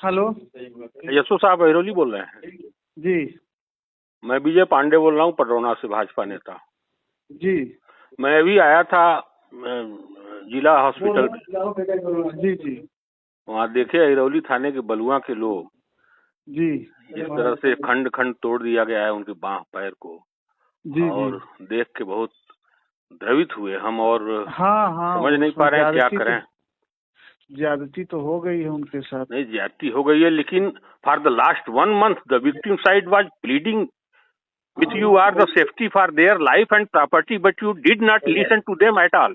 Hello. यशो साहब अहिरोली बोल रहे हैं? जी मैं विजय पांडे बोल रहा हूँ, पडरौना से, भाजपा नेता। जी मैं अभी आया था जिला हॉस्पिटल। जी जी वहाँ देखे अहिरौली थाने के बलुआ के लोग जी जिस तरह से खंड खंड तोड़ दिया गया है उनके बाह पैर को, जी और देख के बहुत द्रवित हुए हम, और हाँ हाँ, समझ नहीं पा रहे हैं क्या करें। ज्यादती तो हो गई है उनके साथ। नहीं, ज्यादती हो गई है, लेकिन for the last 1 month the victim side was pleading with you are the safety for their life and property, but you did not listen to them at all.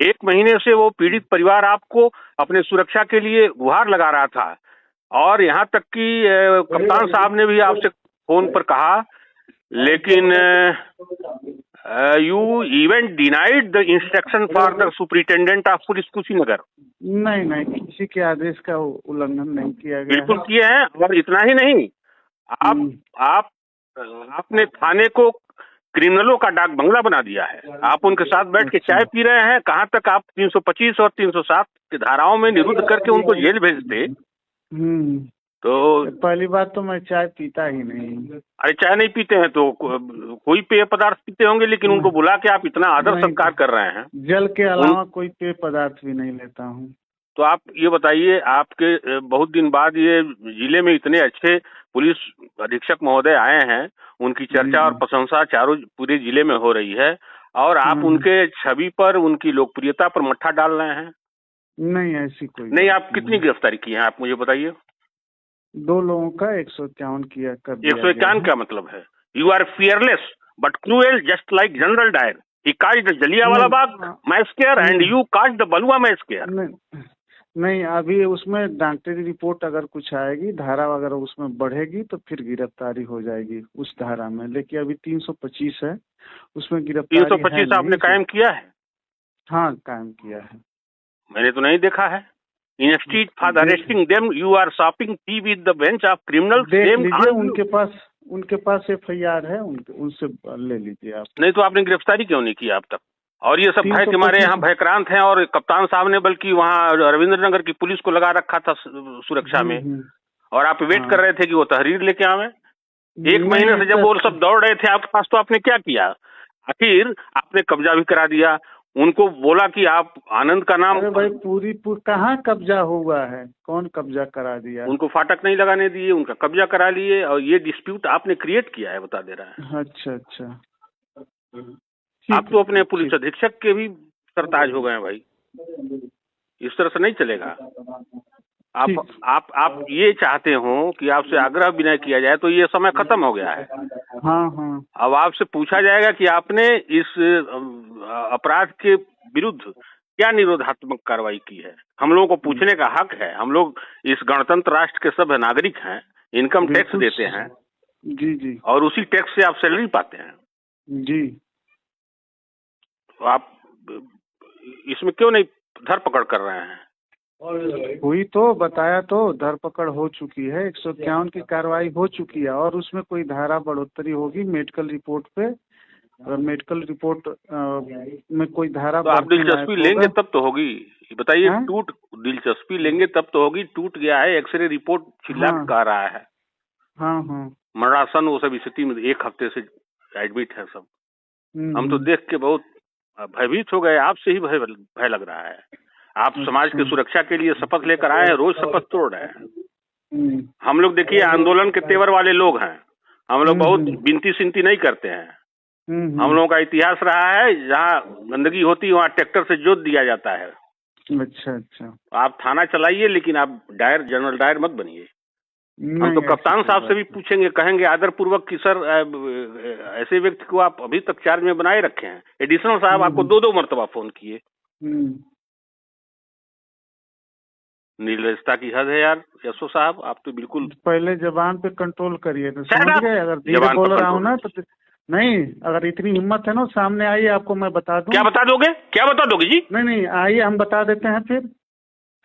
1 महीने से वो पीड़ित परिवार आपको अपने सुरक्षा के लिए गुहार लगा रहा था, और यहाँ तक कि कप्तान साहब ने भी आपसे फोन पर कहा, लेकिन you even denied the instruction for the superintendent of police Kushinagar. नहीं नहीं, किसी के आदेश का उल्लंघन नहीं किया गया। बिल्कुल किए हैं, और इतना ही नहीं, आपने थाने को क्रिमिनलों का डाक बंगला बना दिया है। आप उनके साथ बैठ के चाय पी रहे हैं। कहाँ तक आप 325 और 307 की धाराओं में निरुद्ध करके उनको जेल भेजते। तो पहली बात तो मैं चाय पीता ही नहीं। अरे चाय नहीं पीते हैं तो कोई पेय पदार्थ पीते होंगे, लेकिन उनको बुला के आप इतना आदर सत्कार कर रहे हैं। जल के अलावा कोई पेय पदार्थ भी नहीं लेता हूँ। तो आप ये बताइए, आपके बहुत दिन बाद ये जिले में इतने अच्छे पुलिस अधीक्षक महोदय आए हैं, उनकी चर्चा और प्रशंसा चारों पूरे जिले में हो रही है, और आप उनके छवि पर, उनकी लोकप्रियता पर मट्ठा डाल रहे हैं। नहीं, ऐसी कोई नहीं। आप कितनी गिरफ्तारी की हैं, आप मुझे बताइए। 2 लोगों का 151 किया कर दिया। 151 क्या मतलब है? You are fearless but cruel just like General Dyer. He caused the Jallianwala Bagh massacre and you caused the Balua massacre. नहीं, अभी उसमें डॉक्टरी रिपोर्ट अगर कुछ आएगी, धारा अगर उसमें बढ़ेगी तो फिर गिरफ्तारी हो जाएगी उस धारा में। लेकिन अभी 325 है, उसमें गिरफ्तारी 325 आपने कायम किया है? हाँ, कायम किया है। मैंने तो नहीं देखा है। Instead for arresting them, you are shopping tea with the bench of criminals. देख लीजिए, उनके पास FIR है, उनसे ले लीजिए आप। नहीं तो आपने गिरफ्तारी क्यों नहीं की अब तक? और ये सब भय हमारे यहाँ भयक्रांत हैं, और कप्तान साहब ने बल्कि वहाँ रविंद्र नगर की पुलिस को लगा रखा था सुरक्षा में, और आप वेट कर रहे थे कि वो तहरीर लेके आवे। 1 महीने से जब वो सब दौड़ रहे थे आपके पास, तो आपने क्या किया? आखिर आपने कब्जा भी करा दिया। उनको बोला कि आप आनंद का नाम। अरे भाई, पूरी कहाँ कब्जा हुआ है? कौन कब्जा करा दिया? उनको फाटक नहीं लगाने दिए, उनका कब्जा करा लिए, और ये डिस्प्यूट आपने क्रिएट किया है, बता दे रहा है। अच्छा। आप तो अपने पुलिस अधीक्षक के भी सरताज हो गए हैं भाई। इस तरह से नहीं चलेगा। आप ये चाहते हो कि आपसे आग्रह विनय किया जाए, तो ये समय खत्म हो गया है। हाँ। अब आपसे पूछा जाएगा कि आपने इस अपराध के विरुद्ध क्या निरोधात्मक कार्रवाई की है। हम लोगों को पूछने का हक है। हम लोग इस गणतंत्र राष्ट्र के सभ्य नागरिक हैं, इनकम टैक्स देते हैं। जी। और उसी टैक्स से आप सैलरी पाते हैं जी। तो आप इसमें क्यों नहीं धरपकड़ कर रहे हैं? हुई तो बताया, तो धरपकड़ हो चुकी है, 151 की कार्रवाई हो चुकी है, और उसमें कोई धारा बढ़ोतरी होगी मेडिकल रिपोर्ट पे। अगर मेडिकल रिपोर्ट में कोई धारा, तो आप दिलचस्पी लेंगे तब तो होगी। बताइए, दिलचस्पी लेंगे तब तो होगी। टूट गया है, एक्सरे रिपोर्ट चिल्ला कह रहा है। हाँ। मरासन वो सब स्थिति में 1 हफ्ते से एडमिट है सब। हम तो देख के बहुत भयभीत हो गए। आपसे ही भय लग रहा है। आप समाज की सुरक्षा के लिए शपथ लेकर आए हैं, रोज शपथ तोड़ रहे हैं। हम लोग देखिए आंदोलन के तेवर वाले लोग हैं। हम लोग बहुत बिनती सिनती नहीं करते हैं। हम लोगों का इतिहास रहा है, जहाँ गंदगी होती है वहाँ ट्रैक्टर से जोत दिया जाता है। अच्छा। आप थाना चलाइए, लेकिन आप जनरल डायर मत बनिए। हम तो कप्तान साहब से भी पूछेंगे, कहेंगे आदर पूर्वक कि सर, ऐसे व्यक्ति को आप अभी तक चार्ज में बनाए रखे हैं। एडिशनल साहब आपको 2 मरतबा फोन किए। निर्लजता की हद है यार यशो साहब। आप तो बिल्कुल पहले जबान पे कंट्रोल करिए, तो समझ गए। अगर धीरे बोल रहा हूँ ना तो नहीं, अगर इतनी हिम्मत है ना, सामने आइए, आपको मैं बता दूं। क्या बता दोगे जी? नहीं, आइए, हम बता देते हैं। फिर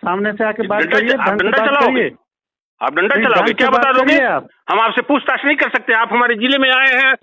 सामने से आके बात करिए। आप डंडा चलाओगे? क्या बता दोगे आप? हम आपसे पूछताछ नहीं कर सकते। आप हमारे जिले में आए हैं,